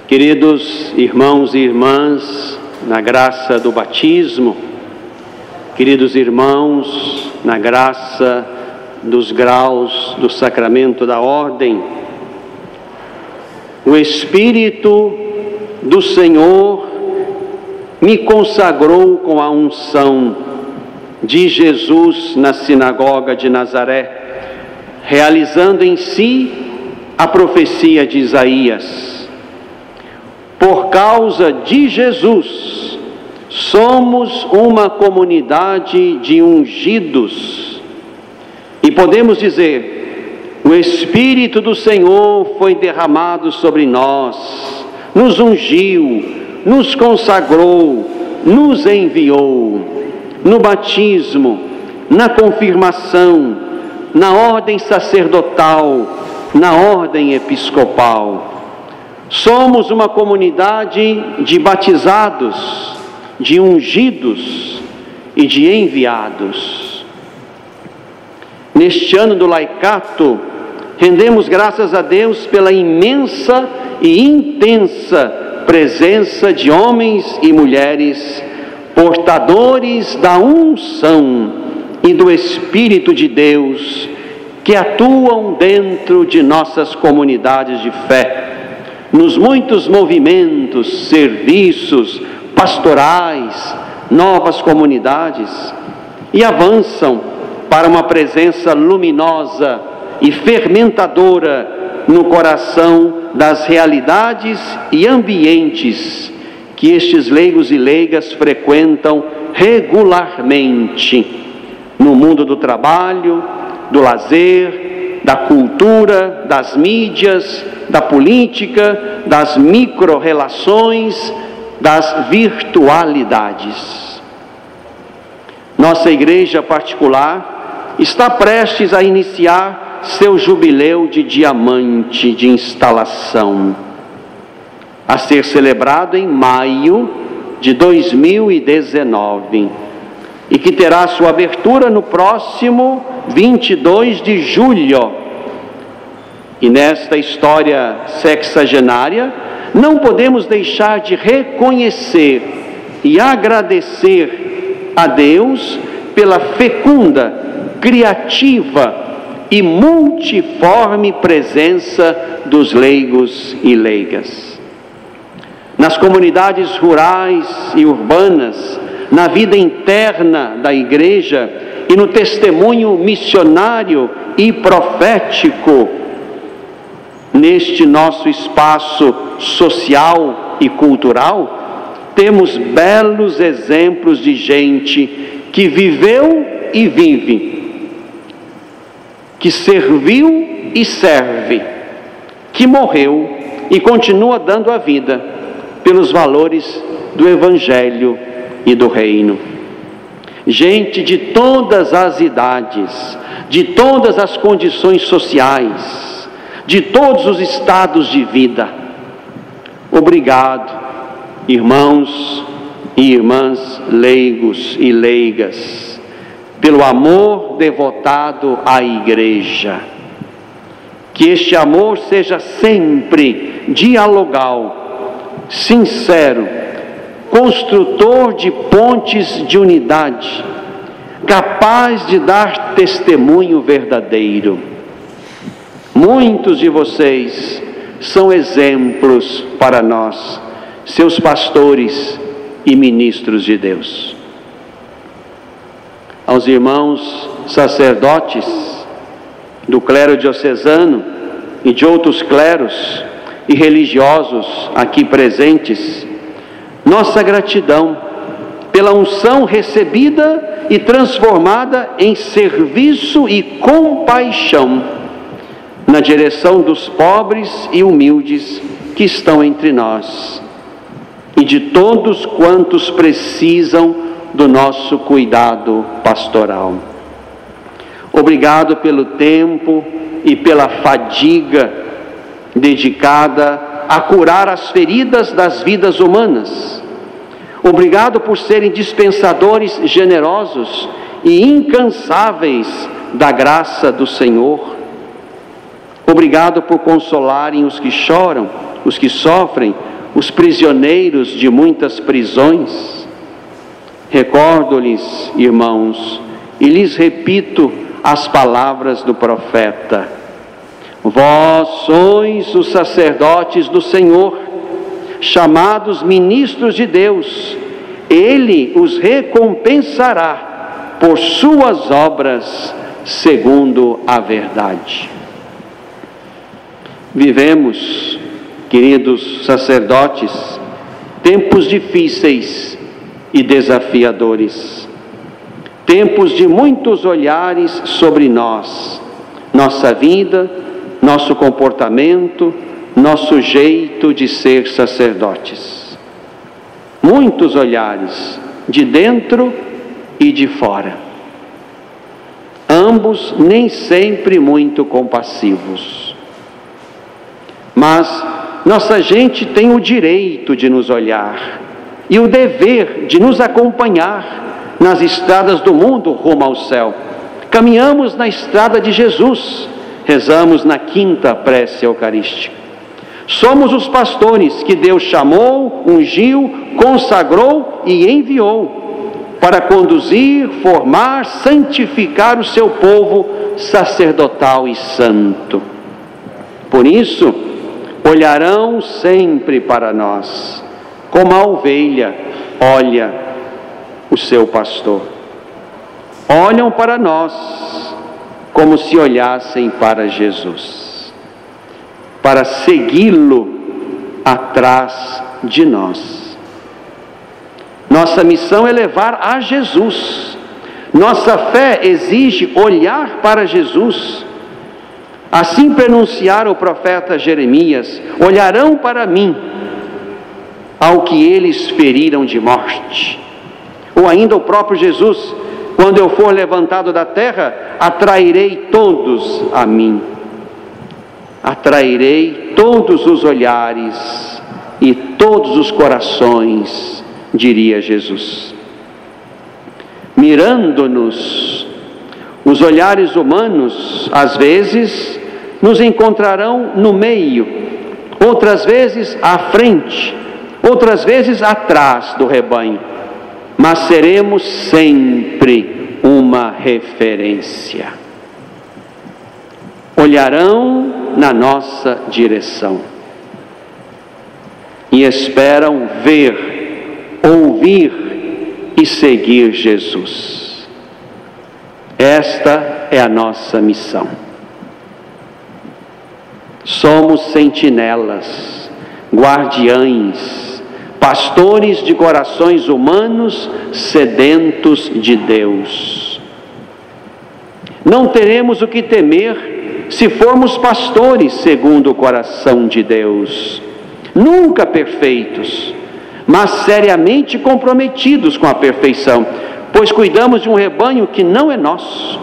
Queridos irmãos e irmãs, na graça do batismo, queridos irmãos, na graça dos graus do sacramento da ordem, o Espírito do Senhor me consagrou com a unção de Jesus na sinagoga de Nazaré, realizando em si a profecia de Isaías. Por causa de Jesus, somos uma comunidade de ungidos. E podemos dizer, o Espírito do Senhor foi derramado sobre nós, nos ungiu, nos consagrou, nos enviou. No batismo, na confirmação, na ordem sacerdotal, na ordem episcopal. Somos uma comunidade de batizados, de ungidos e de enviados. Neste ano do laicato, rendemos graças a Deus pela imensa e intensa presença de homens e mulheres portadores da unção e do Espírito de Deus que atuam dentro de nossas comunidades de fé, nos muitos movimentos, serviços, pastorais, novas comunidades, e avançam para uma presença luminosa e fermentadora no coração das realidades e ambientes que estes leigos e leigas frequentam regularmente no mundo do trabalho, do lazer, da cultura, das mídias, da política, das micro-relações, das virtualidades. Nossa igreja particular está prestes a iniciar seu jubileu de diamante de instalação, a ser celebrado em maio de 2019, e que terá sua abertura no próximo 22 de julho. E nesta história sexagenária, não podemos deixar de reconhecer e agradecer a Deus pela fecunda, criativa e multiforme presença dos leigos e leigas. Nas comunidades rurais e urbanas, na vida interna da igreja e no testemunho missionário e profético, neste nosso espaço social e cultural, temos belos exemplos de gente que viveu e vive, que serviu e serve, que morreu e continua dando a vida pelos valores do Evangelho e do Reino. Gente de todas as idades, de todas as condições sociais, de todos os estados de vida. Obrigado, irmãos e irmãs leigos e leigas, pelo amor devotado à igreja. Que este amor seja sempre dialogal, sincero, construtor de pontes de unidade, capaz de dar testemunho verdadeiro. Muitos de vocês são exemplos para nós, seus pastores e ministros de Deus. Aos irmãos sacerdotes do clero diocesano e de outros cleros e religiosos aqui presentes, nossa gratidão pela unção recebida e transformada em serviço e compaixão na direção dos pobres e humildes que estão entre nós e de todos quantos precisam do nosso cuidado pastoral. Obrigado pelo tempo e pela fadiga dedicada a curar as feridas das vidas humanas. Obrigado por serem dispensadores generosos e incansáveis da graça do Senhor. Obrigado por consolarem os que choram, os que sofrem, os prisioneiros de muitas prisões. Recordo-lhes, irmãos, e lhes repito as palavras do profeta: vós sois os sacerdotes do Senhor, chamados ministros de Deus. Ele os recompensará por suas obras, segundo a verdade. Vivemos, queridos sacerdotes, tempos difíceis e desafiadores, tempos de muitos olhares sobre nós, nossa vida, nosso comportamento, nosso jeito de ser sacerdotes. Muitos olhares, de dentro e de fora. Ambos nem sempre muito compassivos. Mas nossa gente tem o direito de nos olhar e o dever de nos acompanhar nas estradas do mundo rumo ao céu. Caminhamos na estrada de Jesus, rezamos na quinta prece eucarística. Somos os pastores que Deus chamou, ungiu, consagrou e enviou para conduzir, formar, santificar o seu povo sacerdotal e santo. Por isso, olharão sempre para nós, como a ovelha olha o seu pastor. Olham para nós como se olhassem para Jesus, para segui-lo atrás de nós. Nossa missão é levar a Jesus. Nossa fé exige olhar para Jesus. Assim pronunciara o profeta Jeremias: olharão para mim, ao que eles feriram de morte. Ou ainda o próprio Jesus: quando eu for levantado da terra, atrairei todos a mim. Atrairei todos os olhares e todos os corações, diria Jesus. Mirando-nos, os olhares humanos, às vezes, nos encontrarão no meio, outras vezes à frente, outras vezes atrás do rebanho, mas seremos sempre uma referência. Olharão na nossa direção e esperam ver, ouvir e seguir Jesus. Esta é a nossa missão. Somos sentinelas, guardiães, pastores de corações humanos sedentos de Deus. Não teremos o que temer se formos pastores segundo o coração de Deus, nunca perfeitos, mas seriamente comprometidos com a perfeição, pois cuidamos de um rebanho que não é nosso.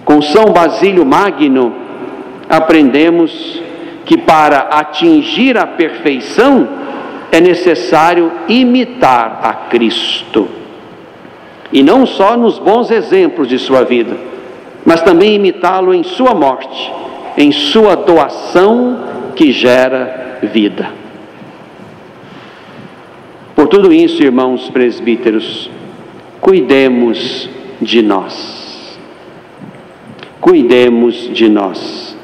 Com São Basílio Magno, aprendemos que para atingir a perfeição é necessário imitar a Cristo. E não só nos bons exemplos de sua vida, mas também imitá-lo em sua morte, em sua doação que gera vida. Por tudo isso, irmãos presbíteros, cuidemos de nós. Cuidemos de nós.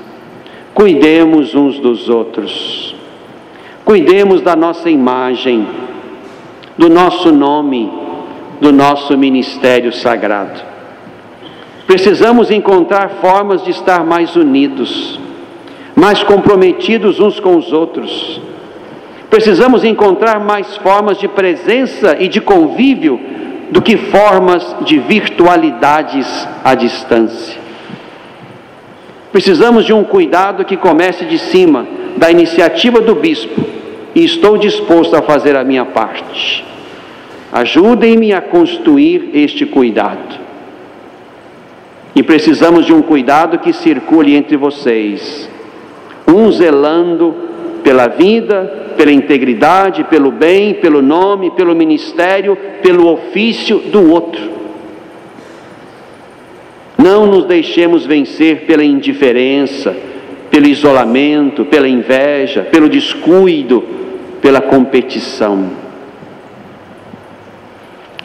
Cuidemos uns dos outros. Cuidemos da nossa imagem, do nosso nome, do nosso ministério sagrado. Precisamos encontrar formas de estar mais unidos, mais comprometidos uns com os outros. Precisamos encontrar mais formas de presença e de convívio do que formas de virtualidades à distância. Precisamos de um cuidado que comece de cima, da iniciativa do bispo, e estou disposto a fazer a minha parte. Ajudem-me a construir este cuidado. E precisamos de um cuidado que circule entre vocês, um zelando pela vida, pela integridade, pelo bem, pelo nome, pelo ministério, pelo ofício do outro. Não nos deixemos vencer pela indiferença, pelo isolamento, pela inveja, pelo descuido, pela competição.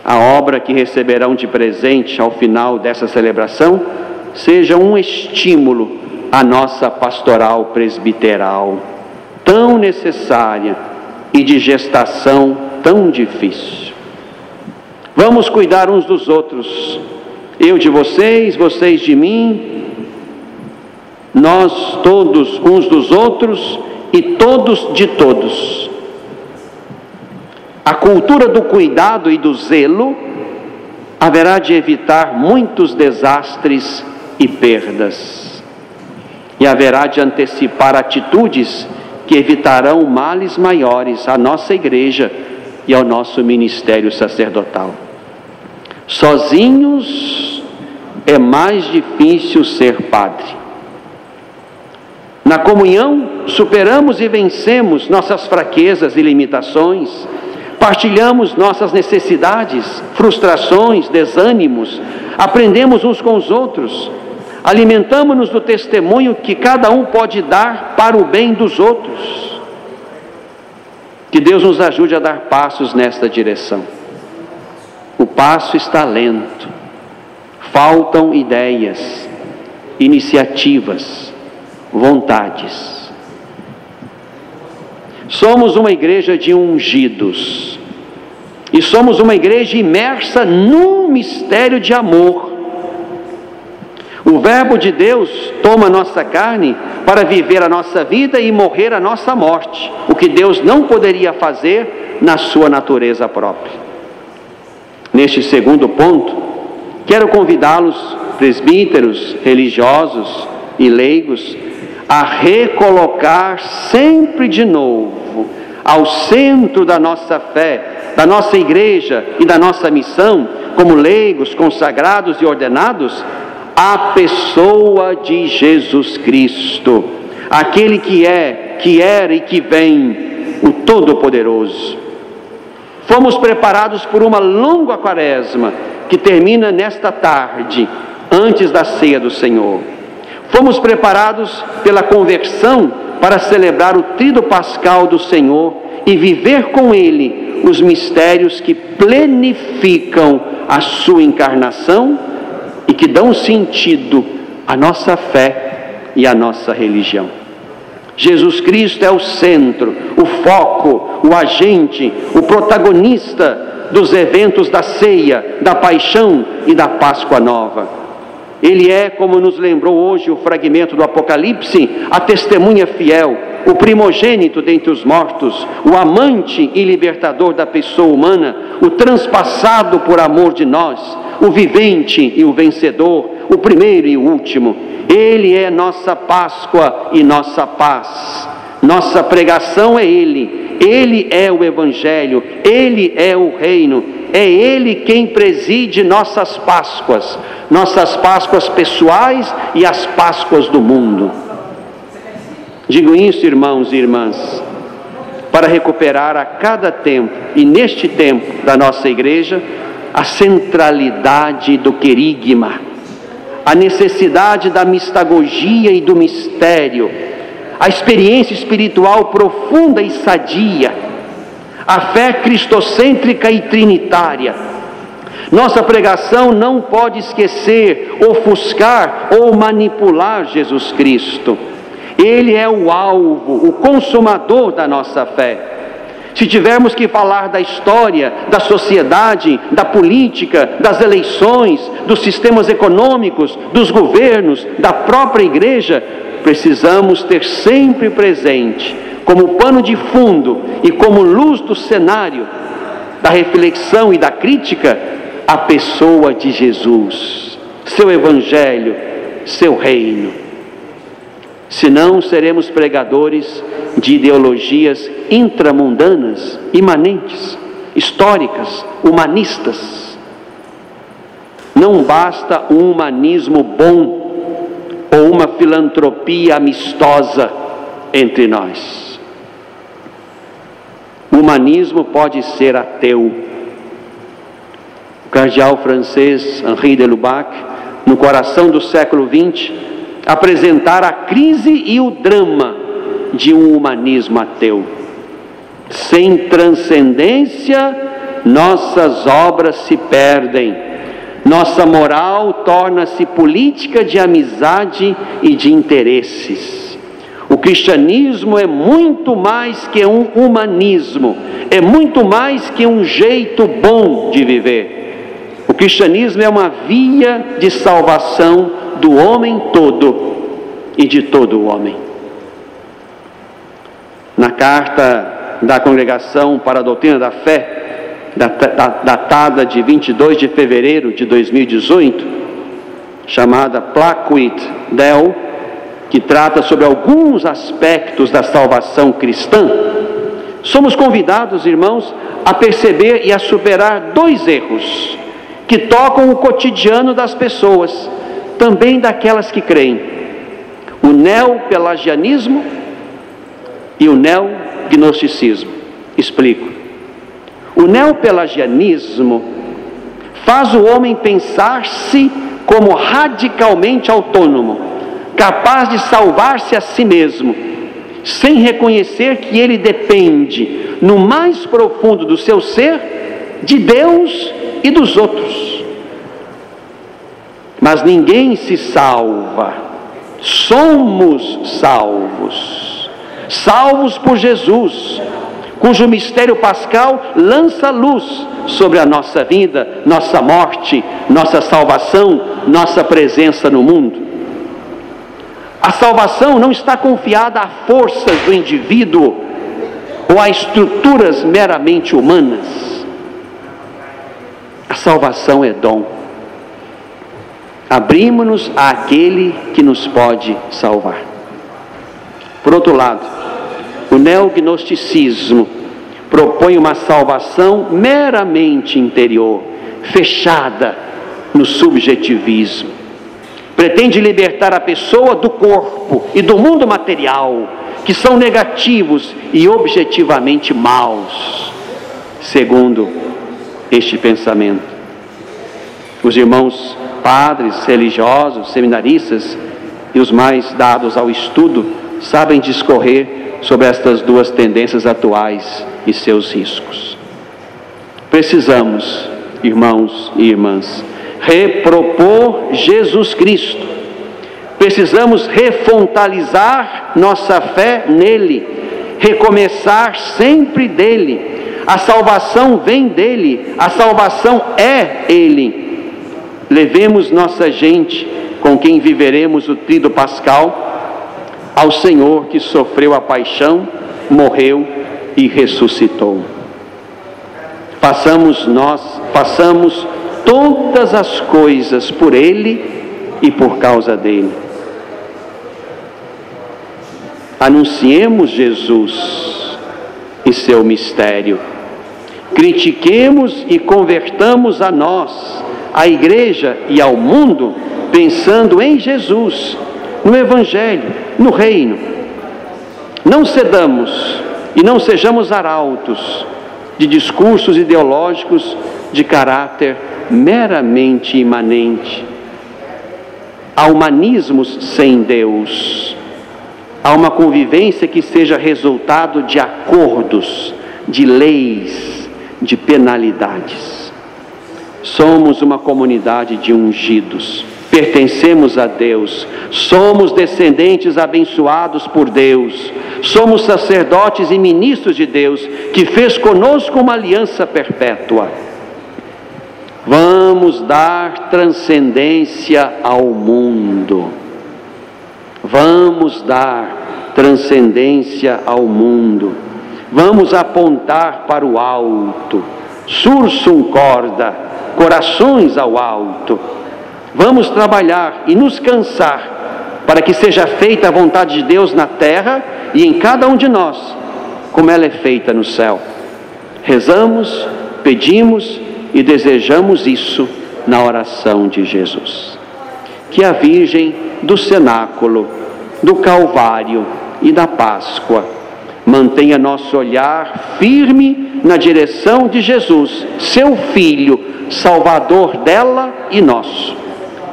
A obra que receberão de presente ao final dessa celebração seja um estímulo à nossa pastoral presbiteral, tão necessária e de gestação tão difícil. Vamos cuidar uns dos outros, eu de vocês, vocês de mim, nós todos uns dos outros e todos de todos. A cultura do cuidado e do zelo haverá de evitar muitos desastres e perdas, e haverá de antecipar atitudes que evitarão males maiores à nossa igreja e ao nosso ministério sacerdotal. Sozinhos é mais difícil ser padre. Na comunhão, superamos e vencemos nossas fraquezas e limitações, partilhamos nossas necessidades, frustrações, desânimos, aprendemos uns com os outros, alimentamos-nos do testemunho que cada um pode dar para o bem dos outros. Que Deus nos ajude a dar passos nesta direção. O passo está lento, faltam ideias, iniciativas, vontades. Somos uma igreja de ungidos e somos uma igreja imersa num mistério de amor. O Verbo de Deus toma nossa carne para viver a nossa vida e morrer a nossa morte, o que Deus não poderia fazer na sua natureza própria. Neste segundo ponto, quero convidá-los, presbíteros, religiosos e leigos, a recolocar sempre de novo ao centro da nossa fé, da nossa igreja e da nossa missão, como leigos, consagrados e ordenados, a pessoa de Jesus Cristo, aquele que é, que era e que vem, o Todo-Poderoso. Fomos preparados por uma longa quaresma, que termina nesta tarde, antes da ceia do Senhor. Fomos preparados pela conversão para celebrar o tríduo pascal do Senhor e viver com Ele os mistérios que plenificam a sua encarnação e que dão sentido à nossa fé e à nossa religião. Jesus Cristo é o centro, o foco, o agente, o protagonista dos eventos da ceia, da paixão e da Páscoa Nova. Ele é, como nos lembrou hoje o fragmento do Apocalipse, a testemunha fiel, o primogênito dentre os mortos, o amante e libertador da pessoa humana, o transpassado por amor de nós, o vivente e o vencedor, o primeiro e o último. Ele é nossa Páscoa e nossa paz. Nossa pregação é Ele. Ele é o Evangelho. Ele é o Reino. É Ele quem preside nossas Páscoas pessoais e as Páscoas do mundo. Digo isso, irmãos e irmãs, para recuperar a cada tempo, e neste tempo da nossa igreja, a centralidade do querigma, a necessidade da mistagogia e do mistério, a experiência espiritual profunda e sadia, a fé cristocêntrica e trinitária. Nossa pregação não pode esquecer, ofuscar ou manipular Jesus Cristo. Ele é o alvo, o consumador da nossa fé. Se tivermos que falar da história, da sociedade, da política, das eleições, dos sistemas econômicos, dos governos, da própria igreja, precisamos ter sempre presente, como pano de fundo e como luz do cenário da reflexão e da crítica, a pessoa de Jesus, seu Evangelho, seu reino. Senão seremos pregadores de ideologias intramundanas, imanentes, históricas, humanistas. Não basta um humanismo bom ou uma filantropia amistosa entre nós. O humanismo pode ser ateu. O cardeal francês Henri de Lubac, no coração do século XX, apresentar a crise e o drama de um humanismo ateu. Sem transcendência, nossas obras se perdem. Nossa moral torna-se política de amizade e de interesses. O cristianismo é muito mais que um humanismo, é muito mais que um jeito bom de viver. O cristianismo é uma via de salvação do homem todo e de todo o homem. Na carta da Congregação para a Doutrina da Fé, datada de 22 de fevereiro de 2018, chamada Placuit Deo, que trata sobre alguns aspectos da salvação cristã, somos convidados, irmãos, a perceber e a superar dois erros que tocam o cotidiano das pessoas, também daquelas que creem: o neopelagianismo e o neognosticismo. Explico. O neopelagianismo faz o homem pensar-se como radicalmente autônomo, capaz de salvar-se a si mesmo, sem reconhecer que ele depende, no mais profundo do seu ser, de Deus e dos outros. Mas ninguém se salva, somos salvos, salvos por Jesus, cujo mistério pascal lança luz sobre a nossa vida, nossa morte, nossa salvação, nossa presença no mundo. A salvação não está confiada a forças do indivíduo ou a estruturas meramente humanas. A salvação é dom. Abrimos-nos àquele que nos pode salvar. Por outro lado, o neognosticismo propõe uma salvação meramente interior, fechada no subjetivismo. Pretende libertar a pessoa do corpo e do mundo material, que são negativos e objetivamente maus, segundo este pensamento. Os irmãos padres, religiosos, seminaristas e os mais dados ao estudo sabem discorrer sobre estas duas tendências atuais e seus riscos. Precisamos, irmãos e irmãs, repropor Jesus Cristo. Precisamos refontalizar nossa fé nele, recomeçar sempre dele. A salvação vem dele, a salvação é ele. Levemos nossa gente, com quem viveremos o tríduo pascal, ao Senhor que sofreu a paixão, morreu e ressuscitou. Façamos todas as coisas por Ele e por causa dele. Anunciemos Jesus e seu mistério. Critiquemos e convertamos a nós, à igreja e ao mundo, pensando em Jesus, no Evangelho, no Reino. Não cedamos e não sejamos arautos de discursos ideológicos de caráter meramente imanente. Há humanismos sem Deus. Há uma convivência que seja resultado de acordos, de leis, de penalidades. Somos uma comunidade de ungidos. Pertencemos a Deus, somos descendentes abençoados por Deus, somos sacerdotes e ministros de Deus, que fez conosco uma aliança perpétua. Vamos dar transcendência ao mundo, vamos dar transcendência ao mundo, vamos apontar para o alto, sursum corda, corações ao alto. Vamos trabalhar e nos cansar para que seja feita a vontade de Deus na terra e em cada um de nós, como ela é feita no céu. Rezamos, pedimos e desejamos isso na oração de Jesus. Que a Virgem do Cenáculo, do Calvário e da Páscoa mantenha nosso olhar firme na direção de Jesus, seu Filho, Salvador dela e nosso.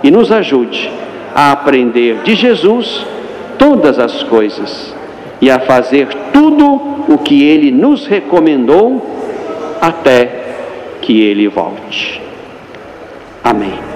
E nos ajude a aprender de Jesus todas as coisas e a fazer tudo o que Ele nos recomendou até que Ele volte. Amém.